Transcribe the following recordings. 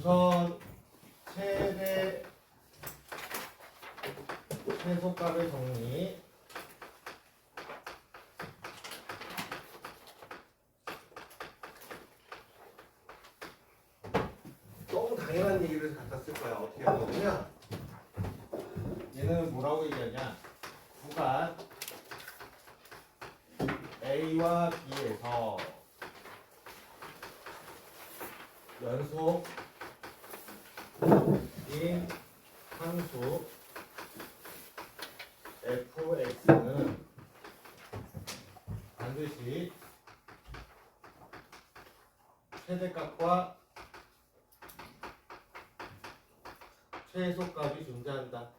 우선 최대 최소값의 정리. 너무 당연한 얘기를 갖다 쓸 거야. 어떻게 하는 거냐? 얘는 뭐라고 얘기하냐? 구간 A와 B에서 연속인 함수 fx는 반드시 최대값과 최소값이 존재한다.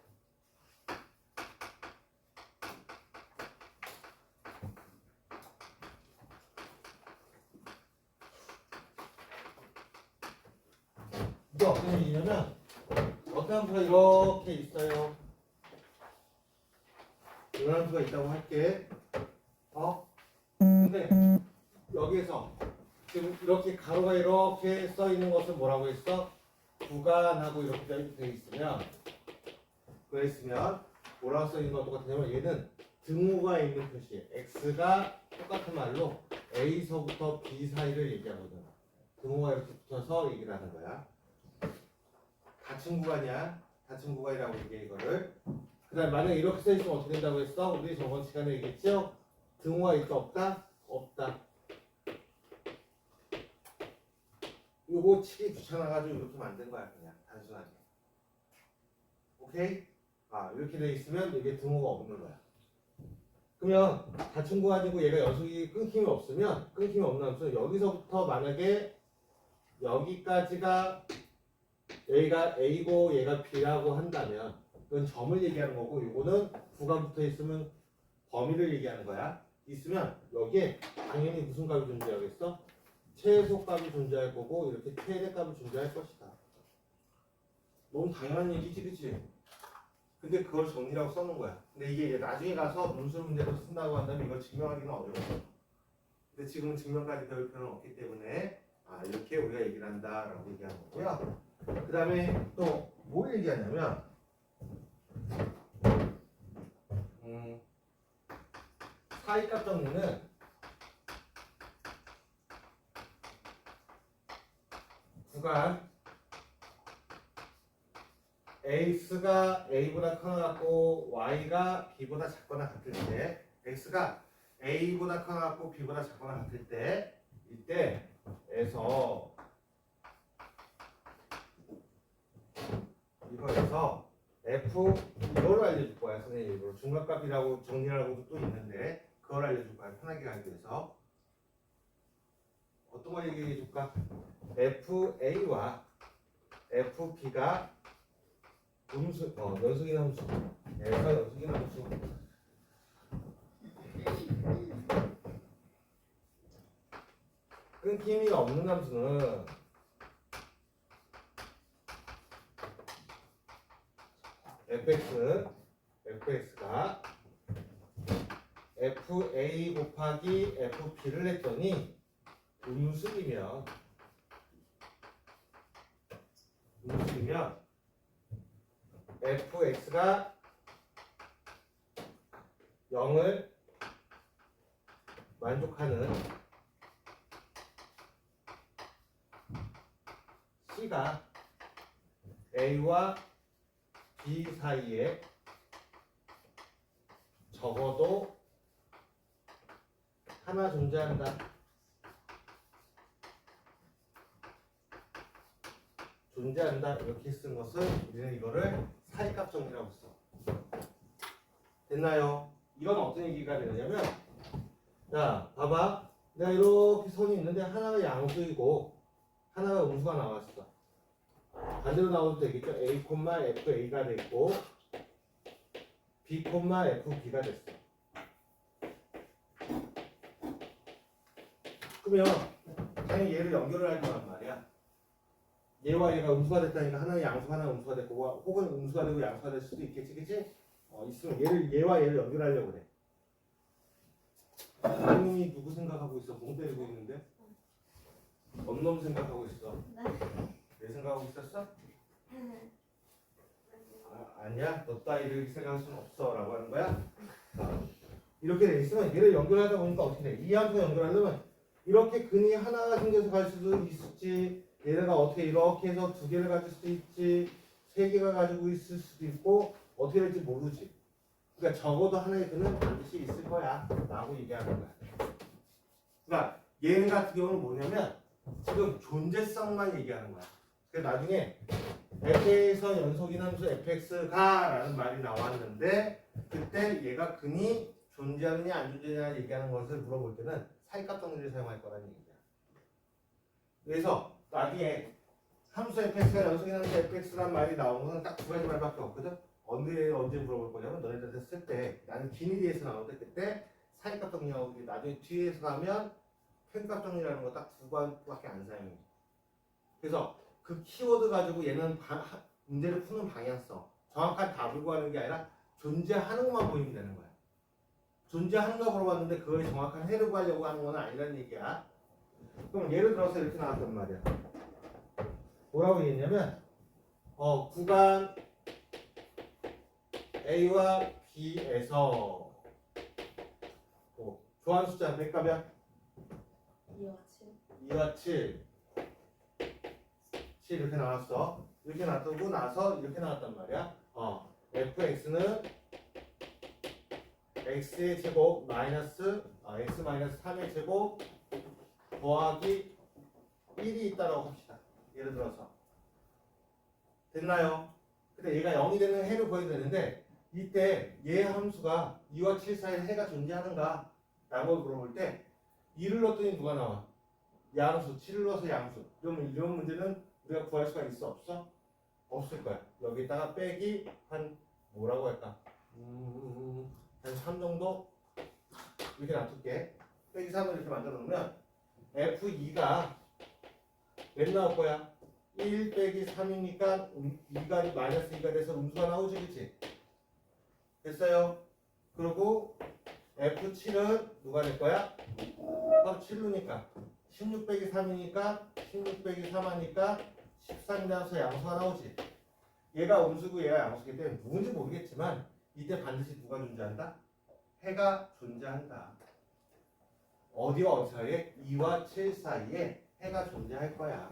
이게 어떤 얘기냐면 어떤 함수가 이렇게 있어요. 이런 함수가 있다고 할게. 근데 여기에서 지금 이렇게 가로가 이렇게 써 있는 것을 뭐라고 했어? 구간하고 이렇게 돼 있으면 그랬으면 뭐라고 써 있는 거 똑같으냐면 얘는 등호가 있는 표시 x가 똑같은 말로 a서부터 b 사이를 얘기하거든. 등호가 이렇게 붙어서 얘기를 하는 거야. 닫힌 구간이야. 닫힌 구간이라고 얘기해 이거를. 그 다음에 만약에 이렇게 써 있으면 어떻게 된다고 했어? 우리 저번 시간에 얘기했죠? 등호가 있다 없다? 없다. 요거 치기 귀찮아가지고 이렇게 만든 거야. 그냥 단순하게. 오케이? 이렇게 돼 있으면 이게 등호가 없는 거야. 그러면 닫힌 구간이고 얘가 연속이 끊김이 없으면 끊김이 없는 함수는 여기서부터 만약에 여기까지가 얘가 A고 얘가 B라고 한다면 그건 점을 얘기하는 거고 요거는 구간 붙어 있으면 범위를 얘기하는 거야. 있으면 여기에 당연히 무슨 값이 존재하겠어? 최소값이 존재할 거고 이렇게 최대값이 존재할 것이다. 너무 당연한 얘기지, 그치? 근데 그걸 정리라고 써놓은 거야. 근데 이게 나중에 가서 문술 문제로 쓴다고 한다면 이걸 증명하기는 어려워. 근데 지금은 증명까지 배울 필요는 없기 때문에 이렇게 우리가 얘기를 한다라고 얘기하는 거고요. 그 다음에 또 뭘 얘기하냐면 사이값 정리는 구간 x가 a보다 커나 같고 y가 b보다 작거나 같을 때 x가 a보다 커나 같고 b보다 작거나 같을 때 이때에서 이거에서 f 이걸 알려줄 거야. 선생님 일부러 중간값이라고 정리하라고도 또 있는데 그걸 알려줄 거야. 편하게 가기 위해서 어떤 걸 얘기해 줄까? fa와 fb가 연속인 함수 얘가 연속인 함수 끊김이 없는 함수는 fx가 fa 곱하기 fb를 했더니 음수이면 fx가 0을 만족하는 c가 a와 b 사이에 적어도 하나 존재한다. 이렇게 쓴 것을 우리는 이거를 사이값 정리라고 써. 됐나요? 이건 어떤 얘기가 되냐면 자 봐봐, 내가 이렇게 선이 있는데 하나가 양수이고 하나가 음수가 나왔어. 반대로 나와도 되겠죠? a, fa가 됐고 b, fb가 됐어. 그러면 당연히 얘를 연결을 할 거란 말이야. 얘와 얘가 음수가 됐다니까 하나는 양수, 하나는 음수가 됐고 혹은 음수가 되고 양수가 될 수도 있겠지, 그치? 있으면 얘와 얘를 연결하려고 그래. 이놈이 누구 생각하고 있어? 멍 때리고 있는데? 엄놈 생각하고 있어. 내 생각하고 있었어? 아니야? 너 따위를 이렇게 생각할 수는 없어 라고 하는 거야? 이렇게 돼 있으면 얘를 연결하다 보니까 어떻게 돼? 이 함수 연결하려면 이렇게 근이 하나가 생겨서 갈 수도 있을지, 얘네가 어떻게 이렇게 해서 두 개를 가질 수도 있지, 세 개가 가지고 있을 수도 있고 어떻게 될지 모르지. 그러니까 적어도 하나의 근은 반드시 있을 거야 라고 얘기하는 거야. 그러니까 얘 같은 경우는 뭐냐면 지금 존재성만 얘기하는 거야. 그러니까 나중에 f에서 연속인 함수 fx가 라는 말이 나왔는데 그때 얘가 근이 존재하느냐 안 존재하느냐 얘기하는 것을 물어볼 때는 사이값 정리를 사용할 거라는 얘기야. 그래서 나중에 함수 fx가 연속인 함수 fx란 말이 나오는 건 딱 두 가지 말밖에 없거든. 언제 물어볼 거냐면 너네들한테 쓸 때 나는 기니 뒤에서 나오는데 그때 사이값 정리하고 나중에 뒤에서 가면 편값 정리라는 거 딱 두 가지밖에 안 사용해. 그래서 그 키워드 가지고 얘는 문제를 푸는 방향성, 정확한 답을 구하는 게 아니라 존재하는 것만 보이면 되는 거야. 존재하는 거 물어봤는데 그걸 정확한 해를 구하려고 하는 건 아니라는 얘기야. 그럼 예를 들어서 이렇게 나왔단 말이야. 뭐라고 얘기했냐면 구간 A와 B에서 좋아하는 숫자 몇 값이야? 2와 7. 2와 7 이렇게 나왔어. 이렇게 놔두고 나서 이렇게 나왔단 말이야. fx는 x의 제곱 마이너스 x 마이너스 3의 제곱 더하기 1이 있다라고 합시다. 예를 들어서 됐나요? 근데 얘가 0이 되는 해를 보여야 되는데 이때 얘 함수가 2와 7 사이에 해가 존재하는가 라고 물어볼 때 2를 넣었더니 누가 나와? 양수, 7을 넣어서 양수. 그러면 이런 문제는 우리가 구할 수가 있어? 없어? 없을 거야. 여기다가 빼기 한 뭐라고 할까? 한 3 정도? 이렇게 놔둘게. 빼기 3을 이렇게 만들어 놓으면 F2가 몇 나올 거야? 1 빼기 3이니까 2가 마이너스 2가 돼서 음수가 나오지, 그치? 됐어요? 그리고 F7은 누가 될 거야? 바로 7루니까 16 빼기 3이니까 16 빼기 3 하니까 13이 나와서 양수가 나오지. 얘가 음수고 얘가 양수기 때문에 누군지 모르겠지만 이때 반드시 누가 존재한다? 해가 존재한다. 어디와 어디 사이에? 2와 7 사이에 해가 존재할 거야.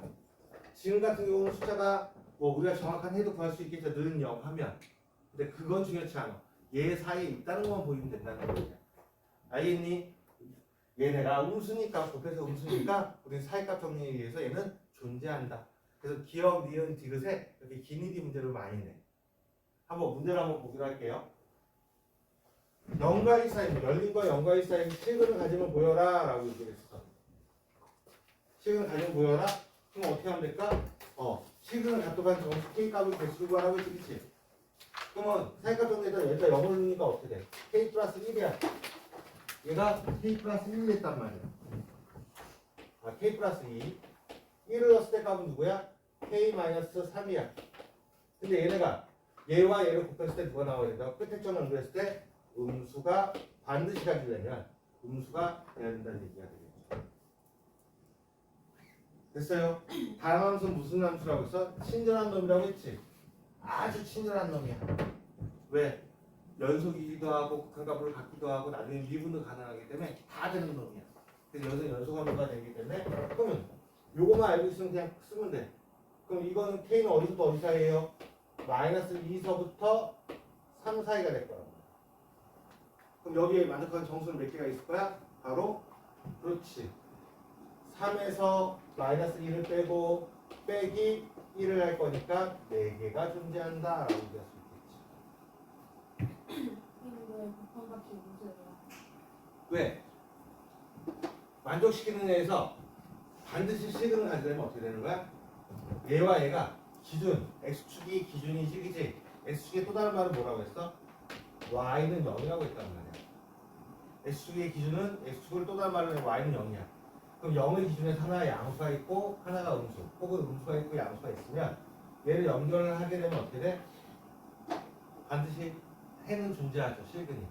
지금 같은 경우는 숫자가 우리가 정확한 해도 구할 수 있겠죠. 는 0 하면. 근데 그건 중요치 않아. 얘 사이에 있다는 것만 보이면 된다는 거야. 알겠니? 얘네가 음수니까, 곱해서 음수니까 우리 사이값 정리에 의해서 얘는 존재한다. 그래서 기억, 니은, 디귿에 이렇게 기니디 문제를 많이 내. 한번 문제를 한번 보기로 할게요. 0과 1 사이, 열린과 0과 1 사이에 실근을 가지면 보여라 라고 얘기를 했어. 실근을 가지면 보여라? 그럼 어떻게 하면 될까? 실근을 갖도록 점수 K값을 개수로 구하라고 했지, 그치? 그러면 사이값 정리에다 여기다 0을 넣으니까 어떻게 돼? K 플러스 1이야. 얘가 K 플러스 1이 됐단 말이야. K 플러스 2. 1을 넣었을 때 값은 누구야? K 마이너스 3이야. 근데 얘네가 얘와 얘를 곱했을 때 누가 나와야 된다고? 끝에 점을 연결했을 때 음수가 반드시 가지려면 음수가 돼야 된다는 얘기가 되겠죠. 됐어요? 다음 함수는 무슨 함수라고 했어? 친절한 놈이라고 했지? 아주 친절한 놈이야. 왜? 연속이기도 하고 극한값을 갖기도 하고 나중에 미분도 가능하기 때문에 다 되는 놈이야. 그래서 여기서 연속함수가 되기 때문에 그러면 요거만 알고 있으면 그냥 쓰면 돼. 그럼 이거는 K는 어디부터 어디 사이에요? 마이너스 2서부터 3 사이가 될 거라고. 그럼 여기에 만족하는 정수는 몇 개가 있을 거야? 바로 그렇지. 3에서 마이너스 1을 빼고 빼기 1을 할 거니까 4개가 존재한다 라고 얘기할 수 있겠지. 이거 곱한값이 문제야. 왜? 만족시키는 애에서 반드시 실근을 가지려면 어떻게 되는 거야? 얘와 얘가 기준, x축이 기준이지, 그치? x축의 또 다른 말은 뭐라고 했어? y는 0이라고 했단 말이야. x축의 기준은 x축을 또 다른 말로 y는 0이야. 그럼 0의 기준에서 하나 양수가 있고 하나가 음수, 혹은 음수가 있고 양수가 있으면 얘를 연결을 하게 되면 어떻게 돼? 반드시 해는 존재하죠, 실근이.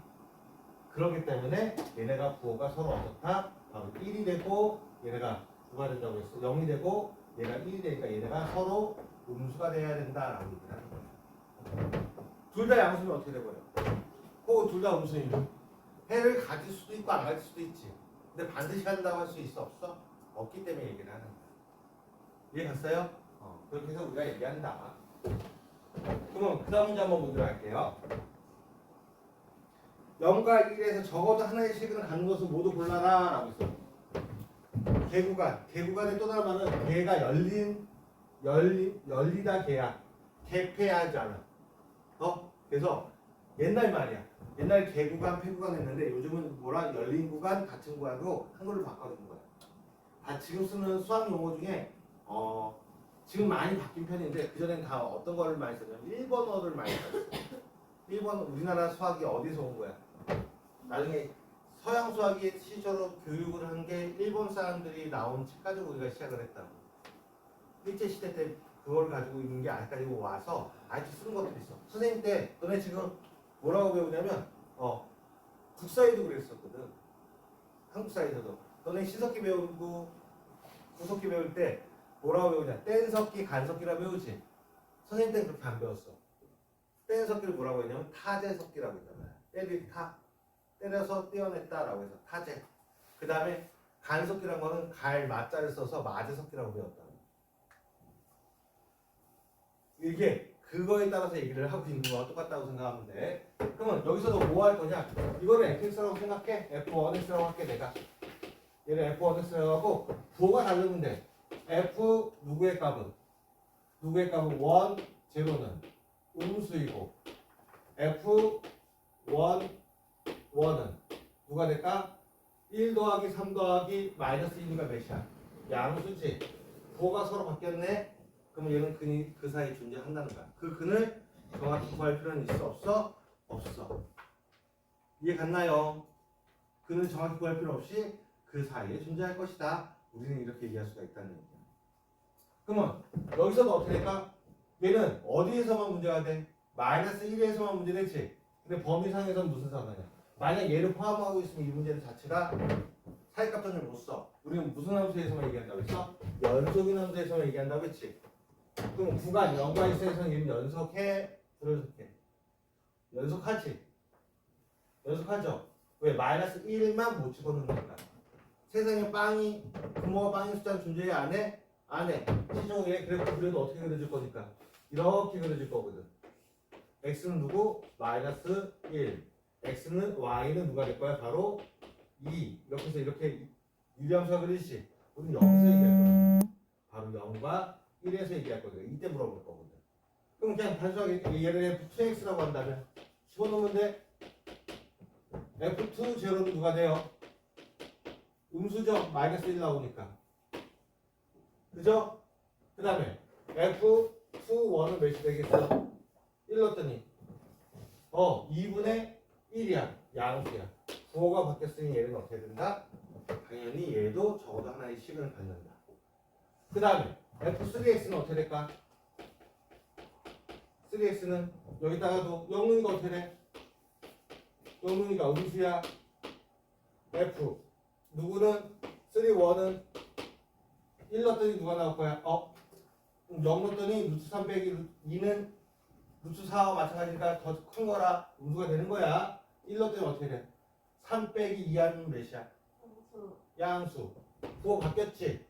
그렇기 때문에 얘네가 부호가 서로 어떻다? 바로 1이 되고 얘네가 누가 된다고 했어? 0이 되고 얘가 1이 되니까 얘네가 서로 음수가 돼야 된다라고 얘기를 하는 거예요. 둘 다 양수면 어떻게 돼버려? 혹은 둘 다 음수이면 해를 가질 수도 있고 안 가질 수도 있지. 근데 반드시 간다고 할 수 있어? 없어? 없기 때문에 얘기를 하는 거야. 이해 갔어요? 그렇게 해서 우리가 얘기한다. 그러면 그 다음 문제 한번 보도록 할게요. 0과 1에서 적어도 하나의 식을 갖는 것을 모두 골라라 라고 있어. 개구간의 또 다른 말은 개가 열리다 개야. 개폐하지 않아. 그래서 옛날 말이야. 옛날 개구간, 폐구간 했는데 요즘은 뭐라 열린 구간, 닫힌 구간으로 한글로 바꿔주는 거야. 지금 쓰는 수학 용어 중에 지금 많이 바뀐 편인데 그전엔 다 어떤 거를 많이 썼냐면 일본어를 많이 썼어. 일본 우리나라 수학이 어디서 온 거야? 나중에 서양 수학이 시절로 교육을 한 게 일본 사람들이 나온 책 가지고 우리가 시작을 했다고. 일제시대 때 그걸 가지고 있는 게 아직까지 와서 아직도 쓰는 것들이 있어. 선생님 때 너네 지금 뭐라고 배우냐면 국사에도 그랬었거든. 한국 사에서도 너네 신석기 배우고 구석기 배울 때 뭐라고 배우냐? 뗀석기, 간석기라 배우지. 선생님 때는 그렇게 안 배웠어. 뗀석기를 뭐라고 했냐면 타제석기라고 했잖아요. 때려서 떼어냈다라고 해서 타제. 그 다음에 간석기란 거는 갈 마자를 써서 마제석기라고 배웠다고. 이게 그거에 따라서 얘기를 하고 있는 거와 똑같다고 생각하면 돼. 그러면 여기서도 뭐 할 거냐? 이거를 fx라고 생각해. f1x라고 할게 내가. 얘를 f1x라고 하고 부호가 다르면 돼. f 누구의 값은? 1, 0는 음수이고 f1, 1은 누가 될까? 1 더하기 3 더하기 마이너스 1이니까 몇이야? 양수지. 부호가 서로 바뀌었네? 그러면 얘는 그 사이에 존재한다는 거야. 그 근을 정확히 구할 필요는 있어? 없어? 없어. 이해 갔나요? 근을 정확히 구할 필요 없이 그 사이에 존재할 것이다. 우리는 이렇게 얘기할 수가 있다는 얘기야. 그러면 여기서도 어떻게 될까? 얘는 어디에서만 문제가 돼? 마이너스 1에서만 문제되지. 근데 범위상에서는 무슨 상관이야? 만약 얘를 포함하고 있으면 이 문제 자체가 사이값전을 못 써. 우리는 무슨 함수에서만 얘기한다고 했어? 연속인 함수에서만 얘기한다고 했지. 그럼 구간 0과 1에서는 얘는 연속해? 불연속해? 연속하지. 연속하죠. 왜? 마이너스 1만 못 집어넣는 거니까. 세상에 부모가 빵인 숫자는 존재해? 안 해? 안 해. 시중에 그래프 그려도 어떻게 그려질 거니까? 이렇게 그려질 거거든. x는 누구? 마이너스 1. x는 y는 누가 될 거야? 바로 2. 이렇게 해서 이렇게 유리함수가 그리지. 우리는 여기서 얘기할 거야. 바로 0과 1에서 얘기할 거거든. 이때 물어볼 거거든. 그럼 그냥 단순하게 얘를 f2x라고 한다면 집어넣으면 돼. f2 제로는 누가 돼요? 음수죠. 마이너스 1 나오니까. 그죠? 그 다음에 f2 1은 몇이 되겠어? 1 넣었더니 2분의 1이야. 양수야. 부호가 바뀌었으니 얘는 어떻게 된다? 당연히 얘도 적어도 하나의 식을 갖는다. 그 다음에 f3x는 어떻게 될까? 3x는 여기다가도 영문이가 어떻게 돼? 영문이가 음수야. f 누구는 3, 1은 1 넣었더니 누가 나올 거야? 0 넣었더니 루트 3 빼기 2는 루트 4와 마찬가지니까 더 큰 거라 음수가 되는 거야. 1 넣었더니 어떻게 돼? 3 빼기 2 하면 몇이야? 양수. 부호 바뀌었지?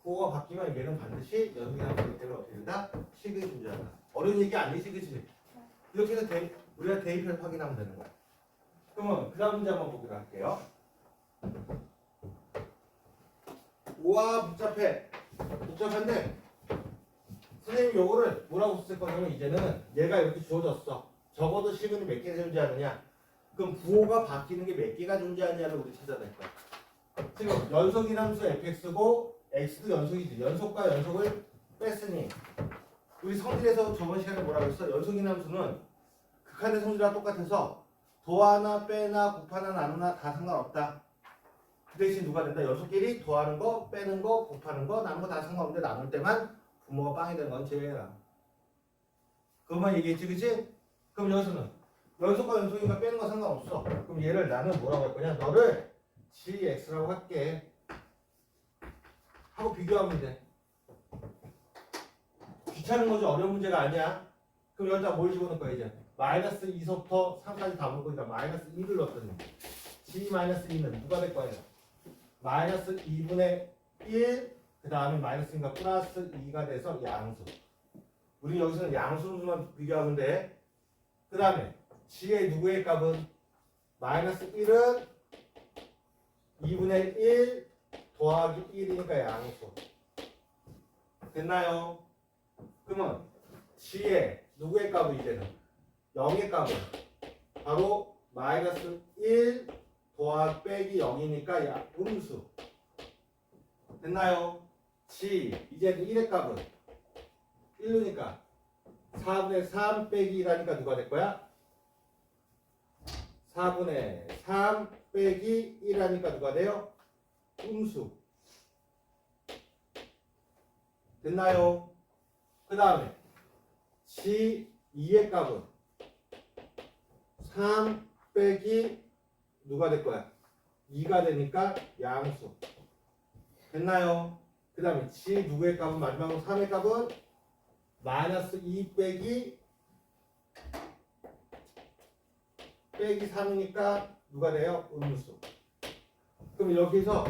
부호가 바뀌면 얘는 반드시 연속이라는 거기 때문에 어떻게 된다? 식이 존재한다. 어려운 얘기 아니지, 그치? 이렇게 해서 우리가 대입해서 확인하면 되는 거야. 그러면 그 다음 문제 한번 보도록 할게요. 우와 복잡해. 복잡한데 선생님 요거를 뭐라고 쓸 거냐면 이제는 얘가 이렇게 주어졌어. 적어도 식은이 몇 개 존재하느냐? 그럼 부호가 바뀌는 게 몇 개가 존재하느냐를 우리 찾아낼 거야. 지금 연속인 함수 fx고 x도 연속이지. 연속과 연속을 뺐으니 우리 성질에서 저번 시간에 뭐라고 했어? 연속인 함수는 극한의 성질과 똑같아서 더하나 빼나 곱하나 나누나 다 상관없다. 그 대신 누가 된다? 연속끼리 더하는 거, 빼는 거, 곱하는 거, 나누는 거 다 상관없는데 나눌 때만 부모가 빵이 되는 건 제외라. 그것만 얘기했지, 그치? 그럼 여기서는 연속과 연속인가 빼는 거 상관없어. 그럼 얘를 나는 뭐라고 할 거냐? 너를 gx라고 할게. 하고 비교하면 돼. 귀찮은 거지 어려운 문제가 아니야. 그럼 여기다 뭘 집어넣을 거야 이제? 마이너스 2서부터 3까지 다 볼 거니까 마이너스 2를 넣었더니 g 마이너스 2는 누가 될 거예요? 마이너스 2분의 1, 그 다음에 마이너스니까 플러스 2가 돼서 양수. 우리 여기서는 양수만 비교하면 돼. 그 다음에 g의 누구의 값은 마이너스 1은 2분의 1 더하기 1이니까 양수. 됐나요? 그러면 g의 누구의 값은 이제는 0의 값은 바로 마이너스 1 더하기 빼기 0이니까 음수. 됐나요? g 이제 1의 값은 1루니까 4분의 3 빼기 1하니까 누가 될 거야? 4분의 3 빼기 1하니까 누가 돼요? 음수. 됐나요? 그 다음에 g 2의 값은 3 빼기 누가 될 거야? 2가 되니까 양수. 됐나요? 그 다음에 g 누구의 값은 마지막으로 3의 값은 마이너스 2 빼기 3이니까 누가 돼요? 음수. 그럼 여기서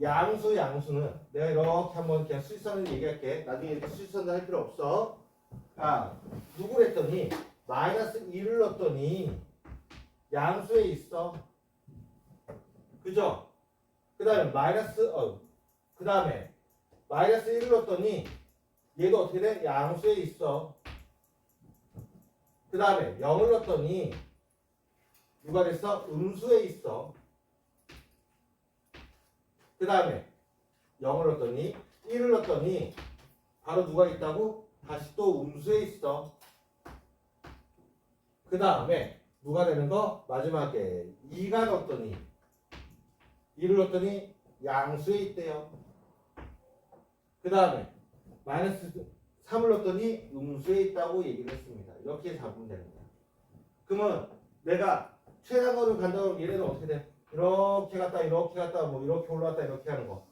양수는 내가 이렇게 한번 그냥 수직선을 얘기할게. 나중에 이렇게 수직선을 할 필요 없어. 아, 누구랬더니 마이너스 2를 넣었더니 양수에 있어. 그죠? 그 다음에 그 다음에 마이너스 1을 넣었더니 얘도 어떻게 돼? 양수에 있어. 그 다음에 0을 넣었더니 누가 됐어? 음수에 있어. 그 다음에 0을 넣었더니 1을 넣었더니 바로 누가 있다고? 다시 또 음수에 있어. 그 다음에 누가 되는 거? 마지막에 2가 넣었더니 2를 넣었더니 양수에 있대요. 그 다음에 마이너스 3을 넣었더니 음수에 있다고 얘기를 했습니다. 이렇게 잡으면 되는 거야. 그러면 내가 최단거를 간다고 하면 얘네는 어떻게 돼? 이렇게 갔다 뭐 이렇게 올라갔다 이렇게 하는 거.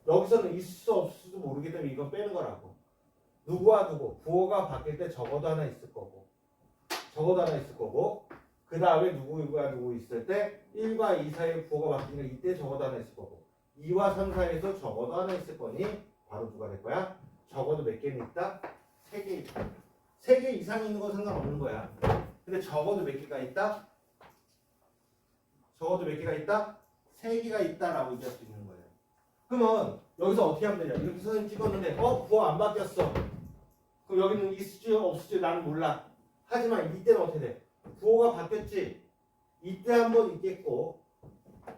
여기서는 있을 수 없을지도 모르기 때문에 이건 빼는 거라고. 누구와 누구? 부호가 바뀔 때 적어도 하나 있을 거고 그 다음에 누구와 누구 있을 때 1과 2 사이에 부호가 바뀌니까 이때 적어도 하나 있을 거고 2와 3 사이에서 적어도 하나 있을 거니 바로 누가 될 거야? 적어도 몇 개는 있다? 3개 있다. 3개 이상 있는 건 상관없는 거야. 근데 적어도 몇 개가 있다? 적어도 몇 개가 있다? 3개가 있다라고 얘기할 수 있는 거예요. 그러면 여기서 어떻게 하면 되냐? 이렇게 선생님 찍었는데 부호 안 바뀌었어. 그럼 여기는 있을지 없을지 나는 몰라. 하지만 이때는 어떻게 돼? 부호가 바뀌었지? 이때 한번 있겠고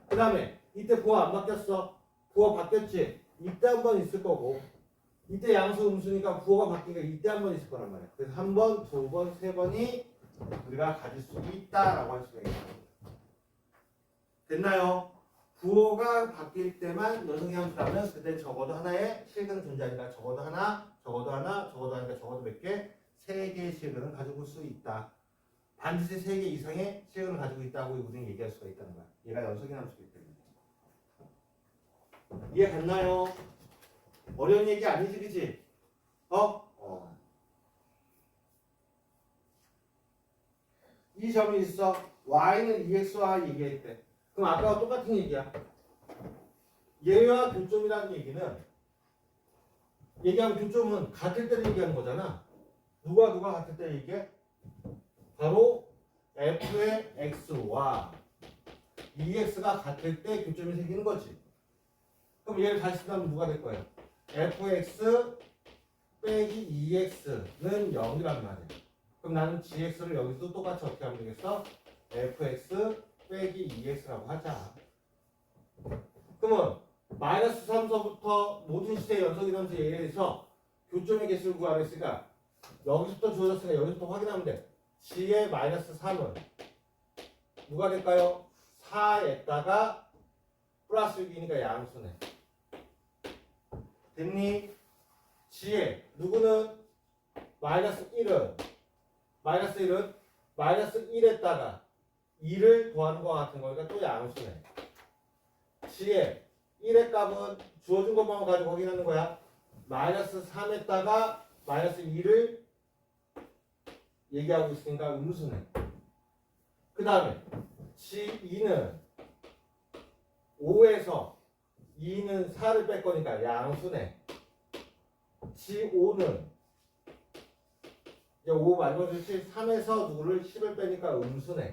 그 다음에 이때 부호 안 바뀌었어. 부호 바뀌었지? 이때 한번 있을 거고 이때 양수 음수니까 부호가 바뀌니까 이때 한번 있을 거란 말이야. 그래서 한 번, 두 번, 세 번이 우리가 가질 수 있다라고 할 수가 있는 거예요. 됐나요? 부호가 바뀔 때만 연속의 함수라면 그때 적어도 하나의 실근은 존재하니까 적어도 하나, 적어도 하니까 적어도 몇 개? 3개의 실근을 가지고 올 수 있다. 반드시 3개 이상의 실근을 가지고 있다고 우리는 얘기할 수가 있다는 거야. 얘가 연속의 함수이기 때문에. 이해 갔나요? 어려운 얘기 아니지, 그치? 이 점이 있어. y는 2x와 얘기했대. 그럼 아까와 똑같은 얘기야. 얘와 교점이라는 얘기는 얘기하면 교점은 같을 때를 얘기하는 거잖아. 누가 같을 때 얘기해? 바로 f의 x와 2x가 같을 때 교점이 생기는 거지. 그럼 얘를 다시 쓰면 누가 될 거예요? fx 빼기 2x는 0이란 말이야. 그럼 나는 gx를 여기서 똑같이 어떻게 하면 되겠어? fx 빼기 2x라고 하자. 그러면 마이너스 3서부터 모든 시대의 연속이 함수에 의해서 교점의 개수를 구하라 했으니까 여기서부터 주어졌으니까 여기서부터 확인하면 돼. g의 마이너스 3은 누가 될까요? 4에다가 플러스 6이니까 양수네. 됐니? g의 누구는 마이너스 1은 마이너스 1에다가 2를 더하는 것 같은 거니까 또 양수네. g의 1의 값은 주어진 것만 가지고 확인하는 거야. 마이너스 3에다가 마이너스 2를 얘기하고 있으니까 음수네. 그 다음에 G2는 5에서 2는 4를 뺄 거니까 양수네. G5는 이제 5 마지막 수치 3에서 누구를 10을 빼니까 음수네.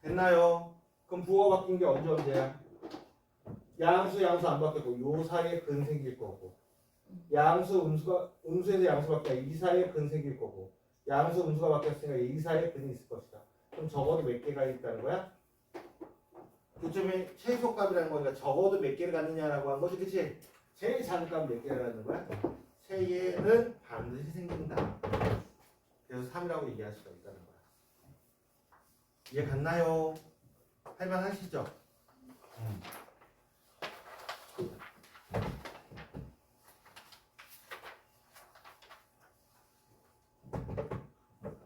됐나요? 그럼 부호가 바뀐 게 언제야? 양수 안 바뀌고 요 사이에 근 생길 거고, 양수 음수에서 양수 바뀌니까 이 사이에 근 생길 거고, 양수 음수가 바뀌었으니까 이 사이에 근이 있을 것이다. 그럼 적어도 몇 개가 있다는 거야? 그쯤에 최소값이라는 거니까 적어도 몇 개를 갖느냐라고 한 거지, 그치? 제일 작은 값은 몇 개를 갖는 거야? 세 개는 반드시 생긴다. 그래서 3이라고 얘기할 수가 있다는 거야. 이해 갔나요? 할만하시죠?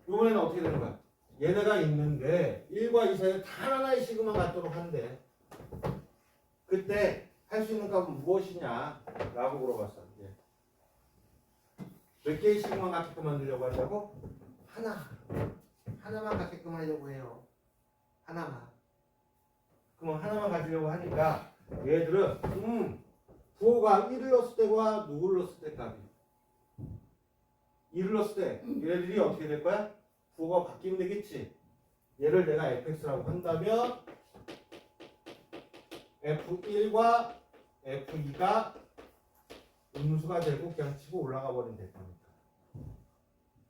이번에는 어떻게 되는 거야? 얘네가 있는데 1과 2 사이에 단 하나의 식으만 갖도록 한대. 그때 할 수 있는 값은 무엇이냐? 라고 물어봤어. 이제. 몇 개의 식으만 갖게끔 만들려고 한다고? 하나만 갖게끔 하려고 해요. 하나만. 그럼 하나만 가지려고 하니까 얘들은 부호가 1을 넣었을 때와 누구를 넣었을 때 값이 2를 넣었을 때 얘네들이 어떻게 될 거야? 부호가 바뀌면 되겠지. 얘를 내가 fx라고 한다면 f1과 f2가 음수가 되고 그냥 치고 올라가 버리면 될 거니까.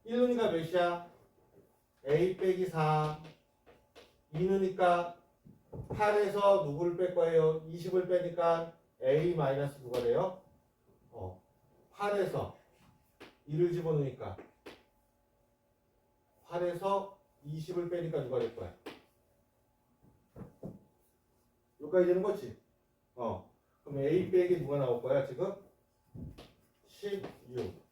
1누니까 몇이야? a 빼기 4. 2누니까 8에서 누구를 뺄 거예요? 20을 빼니까 a 마이너스 누가 돼요? 8에서 2를 집어넣으니까 8에서 20을 빼니까 누가 될 거야? 여기까지 되는 거지? 그럼 a 빼기 누가 나올 거야 지금? 16.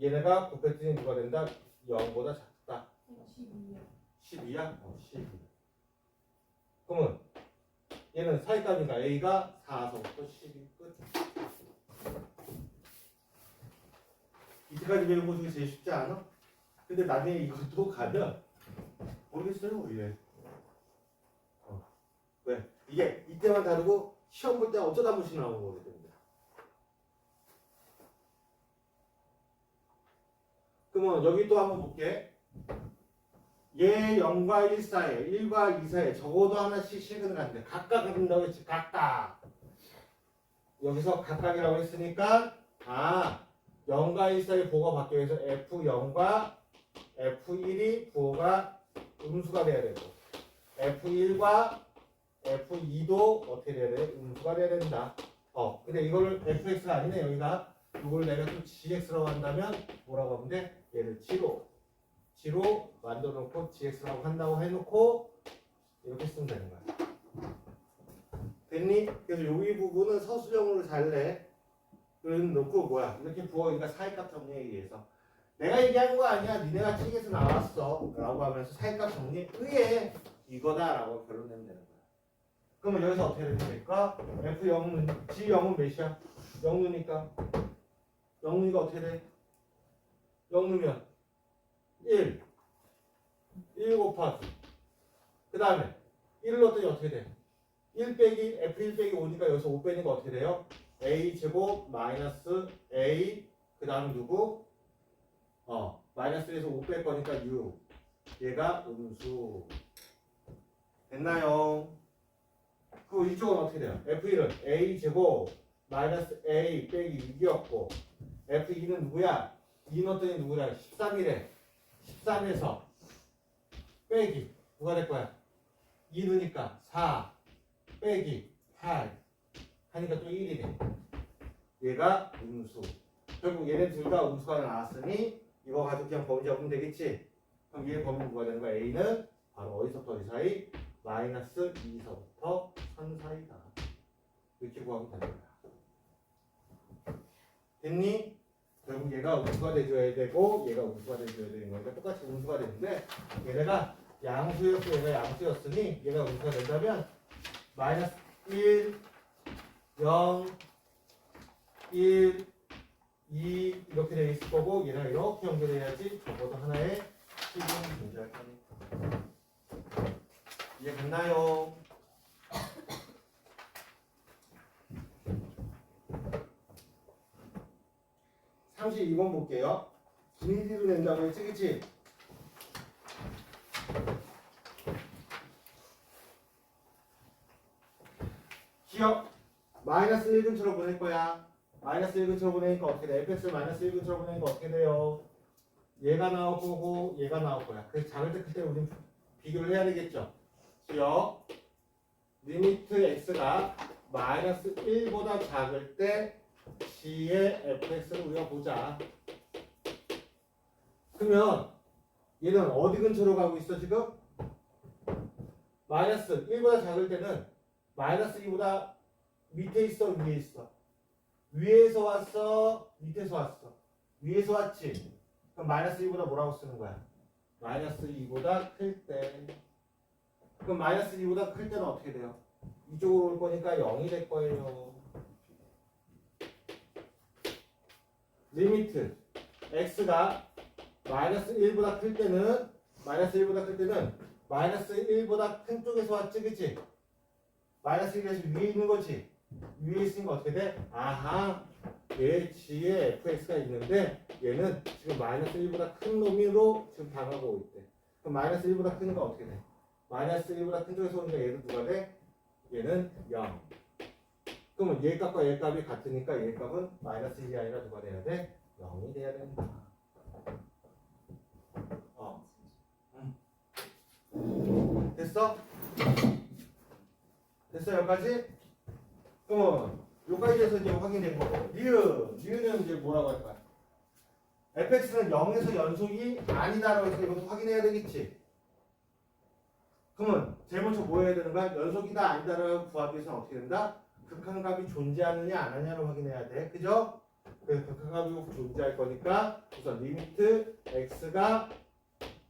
얘네가 곱했더니 누가 된다? 0보다 작다. 12요. 12야? 12. 그러면 얘는 사이값이니까 a가 4서부터 12 끝. 이때까지 배운 거 중에 제일 쉽지 않아? 근데 나중에 이것도 가면 모르겠어요. 예. 왜? 이게 이때만 다르고 시험 볼 때 어쩌다 한 번씩 나오는 거거든요. 그러면 여기 또 한번 볼게. 얘 0과 1 사이에 1과 2 사이에 적어도 하나씩 실근을 하는데 각각 한다고 했지. 각각. 여기서 각각이라고 했으니까 0과 1 사이에 부호가 바뀌어서 F0과 F1이 부호가 음수가 돼야 되고 F1과 F2도 어떻게 돼야 돼? 음수가 돼야 된다. 근데 이거를 fx가 아니네. 여기가 이걸 내가 또 gx라고 한다면 뭐라고 하면 돼? 얘를 g로 만들어 놓고 gx라고 한다고 해놓고 이렇게 쓰면 되는 거야. 됐니? 그래서 여기 부분은 서술형으로 잘 내. 그래서 놓고 뭐야? 이렇게 부어니까 사이값 정리에 의해서 내가 얘기한 거 아니야. 니네가 책에서 나왔어. 라고 하면서 사이값 정리에 의해 이거다라고 결론 내면 되는 거야. 그러면 여기서 어떻게 되면 될까? F0은 G0은 몇이야? 0누니까 0누니까 어떻게 돼? 0누면 1 곱하기 그 다음에 1을 넣었더니 어떻게 돼? 1 빼기 F1 빼기 5니까 여기서 5 빼니까 어떻게 돼요? A 제곱 마이너스 A 그 다음에 누구? 마이너스 1에서 5 뺄 거니까 6 얘가 음수 됐나요? 그 이쪽은 어떻게 돼요? F1은 A 제곱 마이너스 A 빼기 6이었고 F2는 누구야? 2 넣었더니 누구야? 13이래. 13에서 빼기 누가 될 거야? 2 넣으니까 4 빼기 8 하니까 또 1이네. 얘가 음수. 결국 얘네 둘 다 음수가 나왔으니 이거 가지고 그냥 범위 잡으면 되겠지? 그럼 얘 범위 누가 되는 거야? A는 바로 어디서부터 어디 사이? 마이너스 2서부터 3 사이다. 이렇게 구하면 되는 거야. 됐니? 결국 얘가 음수가 돼줘야 되고 얘가 음수가 돼줘야 되는 거니까 똑같이 음수가 되는데 얘네가 양수였고 얘가 양수였으니 얘가 음수가 된다면 마이너스 1 0, 1, 2 이렇게 되어 있을 거고 얘랑 이렇게 연결해야지 적어도 하나의 실근이 존재할 거니까. 이해 갔나요? 32번 볼게요. 분위기로 낸다고 했지, 그치? 기억 마이너스 1근처로 보낼 거야. 마이너스 1근처로 보내니까 어떻게 돼? fx를 마이너스 1근처로 보내니까 어떻게 돼요? 얘가 나올 거고 얘가 나올 거야. 그래서 작을 때 클 때 우리는 비교를 해야 되겠죠. 기억 리미트 x가 마이너스 1보다 작을 때 g의 fx를 우리가 보자. 그러면 얘는 어디 근처로 가고 있어 지금? 마이너스 1보다 작을 때는 마이너스 2보다 밑에 있어 위에 있어? 위에서 왔어 밑에서 왔어? 위에서 왔지? 그럼 마이너스 2보다 뭐라고 쓰는 거야? 마이너스 2보다 클 때. 그럼 마이너스 2보다 클 때는 어떻게 돼요? 이쪽으로 올 거니까 0이 될 거예요. 리미트 x가 마이너스 1보다 클 때는 마이너스 1보다 큰 쪽에서 왔지, 그치? 마이너스 1에서 위에 있는 거지. 위에 있으니까 어떻게 돼? 아하, 얘 g에 fx가 있는데 얘는 지금 마이너스 1보다 큰 놈으로 지금 다가오고 있대. 그럼 마이너스 1보다 크니까 어떻게 돼? 마이너스 1보다 큰 쪽에서 오니까 얘도 누가 돼? 얘는 0. 그러면 얘 값과 얘 값이 같으니까 얘 값은 마이너스 1이 아니라 누가 돼야 돼? 0이 돼야 된다. 됐어? 됐어 여기까지? 그러면 여기까지 해서 이제 확인된 거고 리우는 이제 뭐라고 할 거야? fx는 0에서 연속이 아니다라고 해서 이것도 확인해야 되겠지? 그러면 제일 먼저 뭐 해야 되는 거야? 연속이다 아니다라고 구하기 위해서는 어떻게 된다? 극한값이 존재하느냐 안 하느냐를 확인해야 돼. 그죠? 그래서 극한값이 존재할 거니까 우선 리미트 x가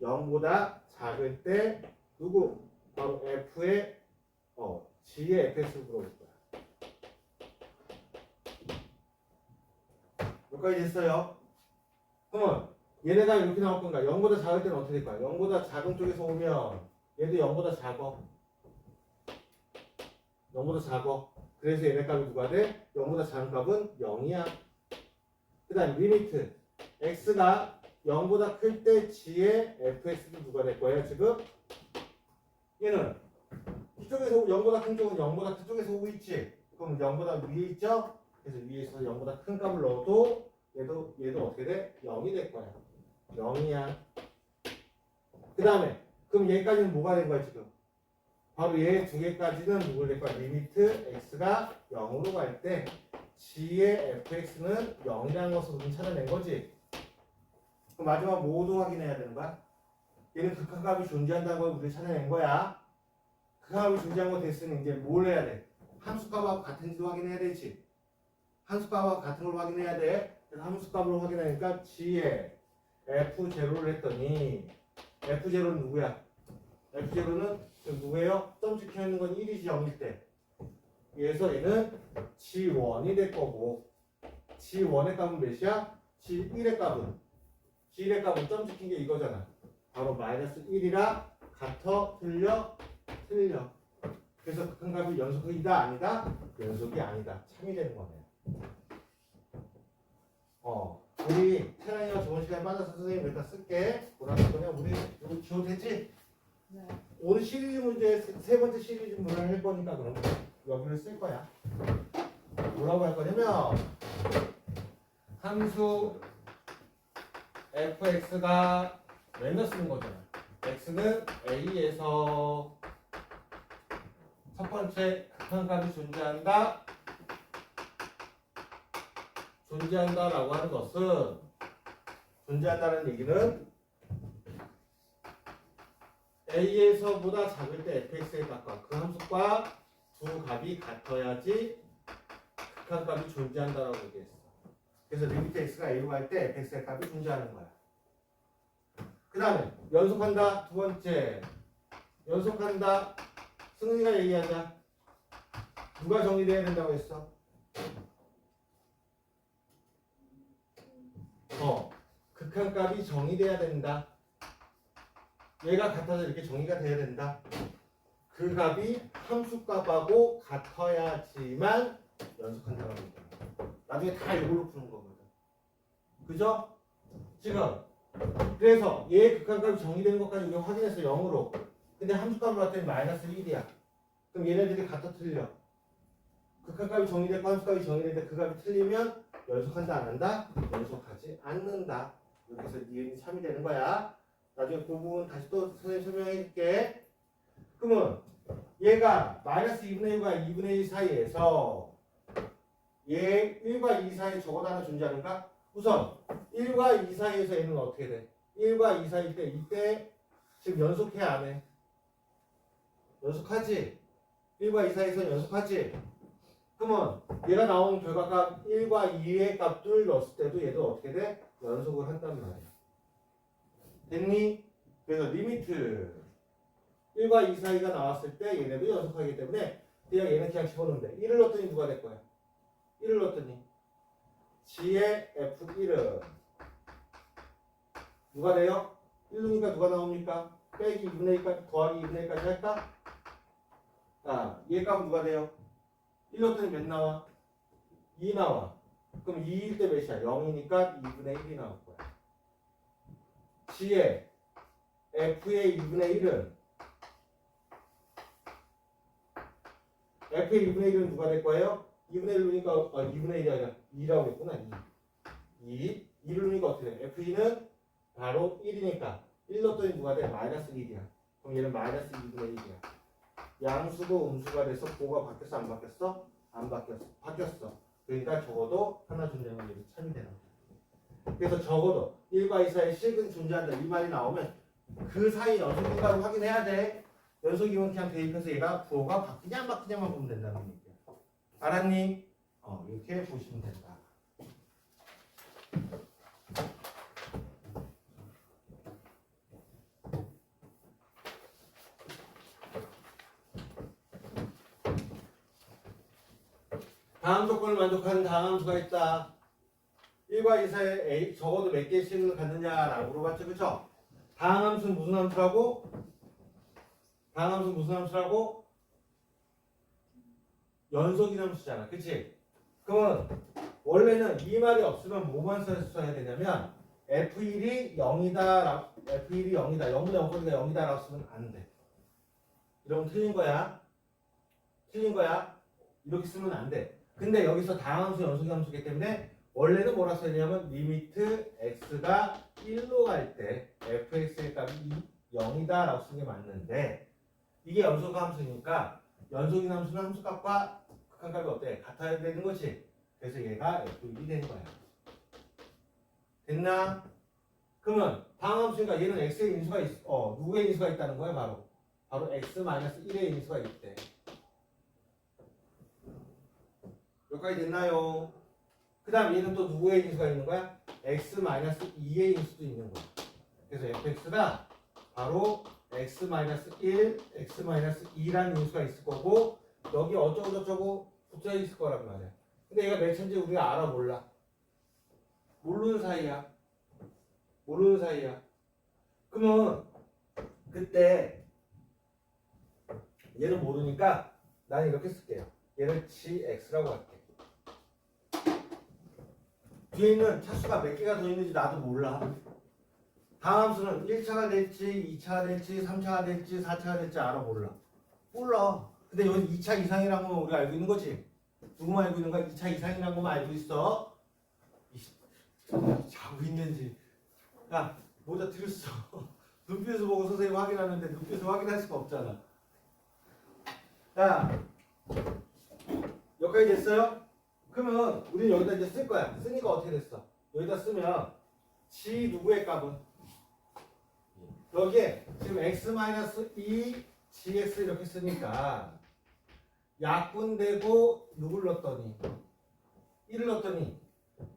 0보다 작을 때 누구? 바로 f의 g의 fx를 물어볼 거야. 여기까지 됐어요. 그러면 얘네가 이렇게 나올 건가? 0보다 작을 때는 어떻게 될 거야? 0보다 작은 쪽에서 오면 얘도 0보다 작어. 0보다 작어. 그래서 얘네 값이 누가 돼? 0보다 작은 값은 0이야. 그 다음 리미트 x가 0보다 클 때 g의 fx도 누가 될 거예요 지금? 얘는 이쪽에서 0보다 큰 쪽은 0보다 큰 쪽에서 오고 있지? 그럼 0보다 위에 있죠? 그래서 위에서 0보다 큰 값을 넣어도 얘도 어떻게 돼? 0이 될 거야. 0이야. 그 다음에 그럼 얘까지는 뭐가 된 거야 지금? 바로 얘 두 개까지는 누굴 될 거야? 리미트 x가 0으로 갈 때 g의 fx는 0이라는 것을 우리는 찾아낸 거지. 그럼 마지막 뭐도 확인해야 되는 거야? 얘는 극한값이 존재한다는 걸 우리가 찾아낸 거야. 극한값이 존재한 거 됐으니 이제 뭘 해야 돼? 함수값하고 같은지도 확인해야 되지. 함수값하고 같은 걸 확인해야 돼. 그래서 함수값으로 확인하니까 g의 f0를 했더니 f0는 누구야? f0는 지금 누구예요? 점 찍혀 있는 건 1이지 0일 때. 그래서 얘는 g1이 될 거고 g1의 값은 몇이야? g1의 값은 점 찍힌 게 이거잖아. 바로 마이너스 1이라 같아? 틀려? 틀려. 그래서 극한값이 연속이다 아니다? 연속이 아니다. 참이 되는 거네. 우리 태양이가 좋은 시간에 빠져서 선생님 일단 쓸게. 뭐라고 할 거냐? 우리 이거 지워도 되지? 네. 오늘 시리즈 문제 세 번째 시리즈 문제를 할 거니까 그럼 여기를 쓸 거야. 뭐라고 할 거냐면 함수 fx가 맨날 쓰는 거잖아. x는 a에서 첫 번째 극한값이 존재한다라고 하는 것은 존재한다는 얘기는 a에서보다 작을 때 fx의 값과 그 함수과 두 값이 같아야지 극한값이 존재한다라고 얘기했어. 그래서 리미트 x가 a로 갈 때 fx의 값이 존재하는 거야. 그 다음에 연속한다. 두 번째 연속한다. 승은이가 얘기하자. 누가 정리돼야 된다고 했어? 극한값이 정의돼야 된다. 얘가 같아서 이렇게 정의가 돼야 된다. 그 값이 함수값하고 같아야지만 연속한다고 합니다. 나중에 다 이걸로 푸는 거거든. 그죠? 지금 그래서 얘의 극한값이 정의되는 것까지 우리가 확인했어. 0으로. 근데 함수값을 봤더니 마이너스 1이야. 그럼 얘네들이 같아 틀려. 극한값이 정의되고 함수값이 정의되는데 그 값이 틀리면 연속한다 안 한다? 연속하지 않는다. 이렇게 해서 니은이 3이 되는 거야. 나중에 그 부분 다시 또 선생님 설명해 줄게. 그러면 얘가 마이너스 2분의 1과 2분의 1 사이에서 얘 1과 2 사이에 적어도 하나 존재하는가? 우선 1과 2 사이에서 얘는 어떻게 돼? 1과 2 사이 때 이때 지금 연속해 안 해? 연속하지? 1과 2 사이에서 연속하지? 그러면 얘가 나온 결과값 1과 2의 값들 넣었을 때도 얘도 어떻게 돼? 연속을 한단 말이야. 됐니? 그래서 리미트 1과 2 사이가 나왔을 때 얘네도 연속하기 때문에 그냥 얘는 그냥 집어넣으면 돼. 1을 넣었더니 누가 될 거야? 1을 넣었더니 G의 F1은 누가 돼요? 1루니까 누가 나옵니까? 빼기 2분의 1까지 더하기 2분의 1까지 할까? 자, 얘 값은 누가 돼요? 1 넣었더니 몇 나와? 2 나와. 그럼 2일 때 몇이야? 0이니까 2분의 1이 나올 거야. G의 F의 2분의 1은 F의 2분의 1은 누가 될 거예요? 2분의 1이니까 2분의 1이 아니라 2라고 했구나. 2. 2를 넣으니까 어떻게 돼? F2는 바로 1이니까 1 넣었더니 누가 돼? 마이너스 1이야. 그럼 얘는 마이너스 2분의 1이야. 양수도 음수가 돼서 보가 바뀌었어? 안 바뀌었어? 안 바뀌었어. 바뀌었어. 그러니까 적어도 하나 존재하는 얘기 참이 되는 거야. 그래서 적어도 1과 2 사이에 식은 존재한다. 이 말이 나오면 그 사이 연속인가를 확인해야 돼. 연속이면 그냥 대입해서 얘가 부호가 바뀌냐 안 바뀌냐만 보면 된다는 얘기야. 알았니? 이렇게 보시면 된다. 다음 조건을 만족하는 다음 함수가 있다. 1과 2 사이에 A 적어도 몇 개씩을 갖느냐라고 물어봤죠. 그쵸? 다음 함수는 무슨 함수라고? 다음 함수는 무슨 함수라고? 연속인 함수잖아. 그치? 그러면 원래는 이 말이 없으면 뭐만 써야 되냐면 F1이 0이다. F1이 0이다. 0보다 0보다 0이다 라고 쓰면 안 돼. 이러면 틀린 거야. 틀린 거야. 이렇게 쓰면 안 돼. 근데 여기서 다음 함수 연속인 함수이기 때문에 원래는 뭐라 써야 되냐면 리미트 x가 1로 갈 때 fx의 값이 0이다 라고 쓰는 게 맞는데 이게 연속 함수니까 연속인 함수는 함수값과 극한값이 어때? 같아야 되는 거지. 그래서 얘가 f1이 되는 거야. 됐나? 그러면 다음 함수니까 얘는 x의 인수가 누구의 인수가 있다는 거야? 바로 x-1의 인수가 있대. 여기까지 됐나요? 그 다음 얘는 또 누구의 인수가 있는 거야? x-2의 인수도 있는 거야. 그래서 fx가 바로 x-1, x-2라는 인수가 있을 거고 여기 어쩌고저쩌고 붙어 있을 거란 말이야. 근데 얘가 몇 차인지 우리가 알아 몰라? 모르는 사이야. 모르는 사이야. 그러면 그때 얘는 모르니까 나는 이렇게 쓸게요. 얘를 gx라고 할게. 뒤에 있는 차수가 몇 개가 더 있는지 나도 몰라. 다음 함수는 1차가 될지 2차가 될지 3차가 될지 4차가 될지 알아 몰라. 몰라. 근데 여기 2차 이상이라는 건 우리가 알고 있는 거지. 누구만 알고 있는 거야? 2차 이상이라는 것만 알고 있어. 자고 있는지. 야 모자 틀렸어. 눈빛을 보고 선생님 확인하는데 눈빛을 확인할 수가 없잖아. 야 여기까지 됐어요? 그러면 우리는 여기다 이제 쓸 거야. 쓰니까 어떻게 됐어? 여기다 쓰면 g 누구의 값은? 여기에 지금 x-2 gx 이렇게 쓰니까 약분되고 누굴 넣었더니 1을 넣었더니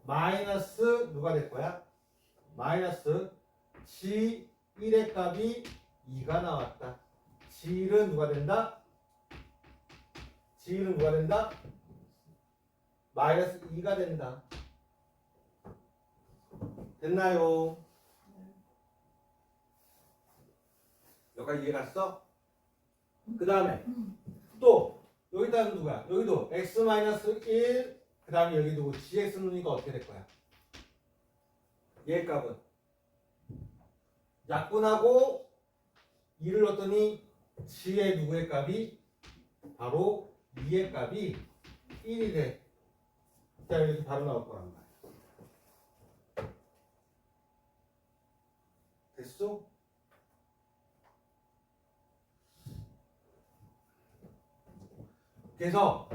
마이너스 누가 될 거야? 마이너스 g1의 값이 2가 나왔다. g1은 누가 된다? G는 누가 된다? 마이너스 2가 된다. 됐나요? 여기까지 이해 갔어? 그 다음에 또 여기다는 누구야? 여기도 x 마이너스 1, 그 다음에 여기 누구? gx 누니까 어떻게 될 거야? 얘 값은 약분하고 2를 넣었더니 g의 누구의 값이 바로 2의 값이 1이 돼. 자, 이렇게 바로 나올 거란 말이야. 됐어? 그래서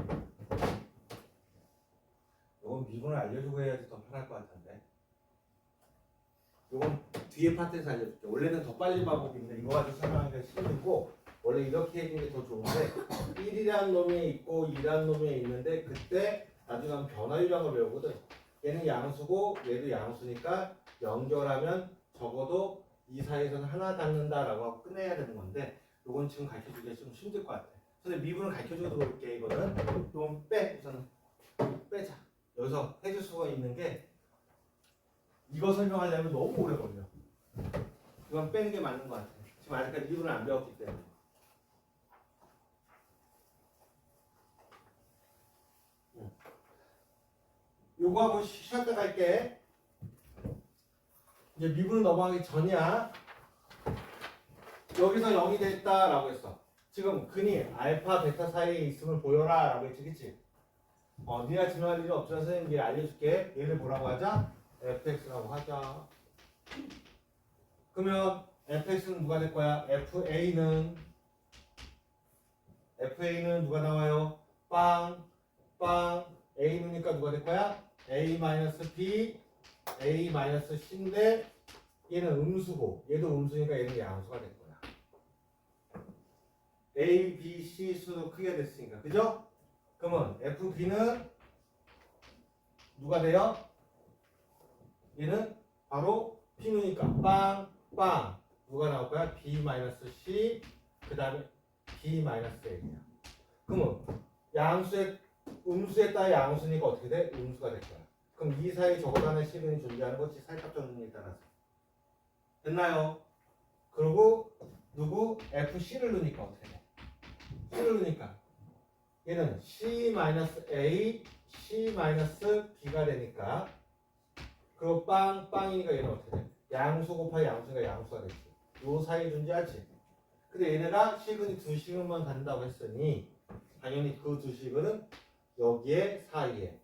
이건 미분을 알려주고 해야지 더 편할 것 같은데, 이건 뒤에 파트에서 알려줄게. 원래는 더 빨리 방법인데 이거 가지고 설명하기가 힘들고, 원래 이렇게 해주는 게 더 좋은데 1이라는 놈이 있고 2라는 놈이 있는데 그때 나중에 하면 변화유량을 배우거든. 얘는 양수고 얘도 양수니까 연결하면 적어도 이 사이에서는 하나 닿는다라고 하고 끝내야 되는 건데, 이건 지금 가르쳐주기가 좀 힘들 것 같아. 근데 미분을 가르쳐줘도 그럴게. 이거는 좀 우선 빼자. 여기서 해줄 수가 있는 게, 이거 설명하려면 너무 오래 걸려. 이건 빼는 게 맞는 것 같아. 지금 아직까지 미분을 안 배웠기 때문에. 요거 하고 쉬었다 갈게. 이제 미분을 넘어가기 전이야. 여기서 0이 됐다라고 했어. 지금 근이 알파, 베타 사이에 있음을 보여라 라고 했지, 그치? 니가 증명할 일은 없지만 선생님이 알려줄게. 얘를 뭐라고 하자? fx라고 하자. 그러면 fx는 누가 될 거야? fa는 누가 나와요? 빵, a니까 누가 될 거야? a-b, a-c인데 얘는 음수고 얘도 음수니까 얘는 양수가 될 거야. a, b, c 수도 크게 됐으니까, 그죠? 그러면 fb는 누가 돼요? 얘는 바로 p누니까 빵 누가 나올 거야? b-c 그 다음에 b-a야. 그러면 양수의 음수에 따라 양수니까 어떻게 돼? 음수가 될 거야. 그럼 이 사이에 적어도 하나의 시근이 존재하는 거지, 사이값 정리에 따라서. 됐나요? 그리고 누구? FC를 넣으니까 어떻게 돼? C를 넣으니까 얘는 C-A, C-B가 되니까, 그리고 빵이니까 얘는 어떻게 돼? 양수 곱하기 양수니까 양수가 되지. 요 사이에 존재하지. 근데 얘네가 시근이 두 시근만 간다고 했으니 당연히 그 두 시근은 여기에 사이에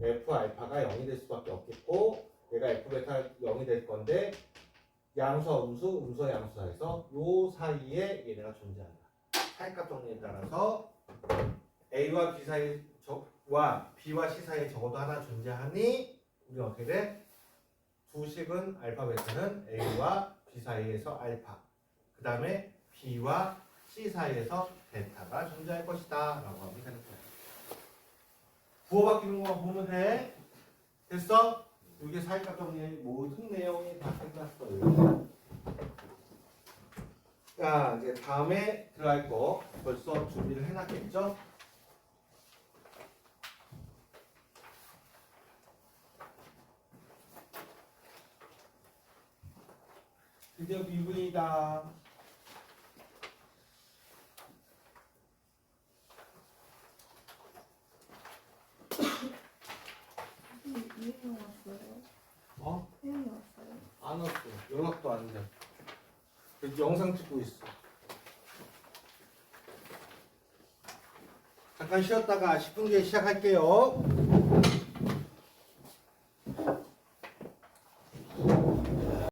F 알파가 0이 될 수밖에 없겠고, 얘가 F 베타 0이 될 건데 양수와 음수와 양수 사이에서 요 사이에 얘네가 존재한다. 사이값 정리에 따라서 A와 B 사이와 B와 C 사이에 적어도 하나 존재하니 우리 어떻게 돼? 두 식은 알파 베타는 A와 B 사이에서 알파, 그 다음에 B와 C 사이에서 베타가 존재할 것이다 라고 하면 되는 거야. 부호 바뀌는 것만 보면 돼. 됐어? 이게 사이값 정리의 모든 내용이 다 끝났어요. 자, 이제 다음에 들어갈 거 벌써 준비를 해놨겠죠? 드디어 미분이다. 유행이 왔어요? 어? 유행이 왔어요? 안 왔어. 연락도 안 돼. 영상 찍고 있어. 잠깐 쉬었다가 10분 뒤에 시작할게요.